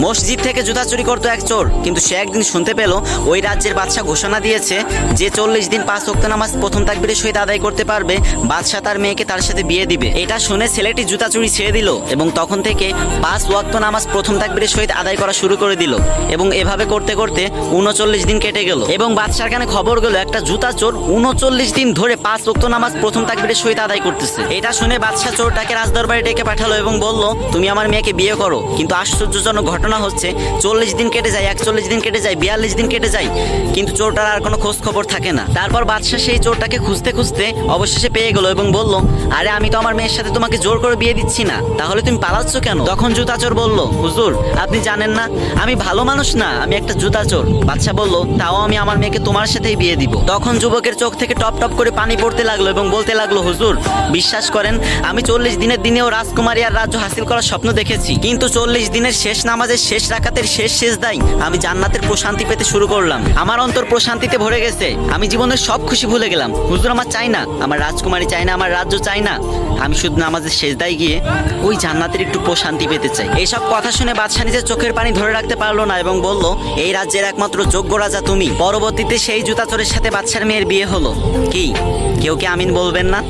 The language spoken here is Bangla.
মসজিদ থেকে জুতা চুরি করতো এক চোর, কিন্তু সে একদিন শুনতে পেল ওই রাজ্যের বাদশা ঘোষণা দিয়েছে যে 40 দিন 5 ওয়াক্ত নামাজ প্রথম তাকবীরের সহিত আদায় করতে পারবে বাদশা তার মেয়েকে তার সাথে বিয়ে দিবে। এটা শুনে ছেলেটি জুতা চুরি ছেড়ে দিল এবং তখন থেকে 5 ওয়াক্ত নামাজ প্রথম তাকবীরের সহিত আদায় করা শুরু করে দিল। এবং এভাবে করতে করতে 39 দিন কেটে গেল এবং বাদশার কানে খবর গেল একটা জুতা চোর 39 দিন ধরে 5 ওয়াক্ত নামাজ প্রথম তাকবীরের সহিত আদায় করতেছে। এটা শুনে বাদশা চোরটাকে রাজদরবারে ডেকে পাঠালো এবং বলল, তুমি আমার মেয়েকে বিয়ে করো। কিন্তু আশ্চর্যজনক ঘটনা হচ্ছে 40 দিন কেটে যায়, 41 দিন কেটে যায়, 42 দিন কেটে যায়, কিন্তু চোরটার আর কোনো খোঁজ খবর থাকে না। তারপর বাদশা সেই চোরটাকে খুঁজতে খুঁজতে অবশেষে পেয়ে গেল এবং বলল, আরে আমি তো আমার মেয়ের সাথে তোমাকে জোর করে বিয়ে দিচ্ছি না, তাহলে তুমি পালাচ্ছ কেন? তখন জুতা চোর বলল, হুজুর আপনি জানেন না আমি ভালো মানুষ না, আমি একটা জুতা চোর। বাদশা বলল, তাও আমি আমার মেয়েকে তোমার সাথেই বিয়ে দিব। তখন যুবকের চোখ থেকে টপ টপ করে পানি পড়তে লাগলো এবং বলতে লাগলো, হুজুর বিশ্বাস করেন আমি 40 দিনের দিনেও রাজকুমারী আর রাজ্য হাসিল করার স্বপ্ন দেখেছি, কিন্তু 40 দিনের শেষ নামাজের শেষ রাকাতের শেষ সেজদায় আমি জান্নাতের প্রশান্তি পেতে শুরু করলাম। আমার অন্তর প্রশান্তিতে ভরে গেছে, আমি জীবনের সব খুশি ভুলে গেলাম। হুজুর আমার চাই না, আমার রাজকুমারী চাই না, আমার রাজ্য চাই না, আমি শুধু নামাজের সেজদায় গিয়ে ওই জান্নাতের একটু প্রশান্তি পেতে চাই। এইসব কথা শুনে বাদশা নিজের চোখের পানি ধরে রাখতে পারলো না এবং বলল, এই রাজ্যের একমাত্র যোগ্য রাজা তুমি। পরবর্তীতে সেই জুতা চোরের সাথে বাদশার মেয়ের বিয়ে হলো। কি কেউ কি আমিন বলবেন না?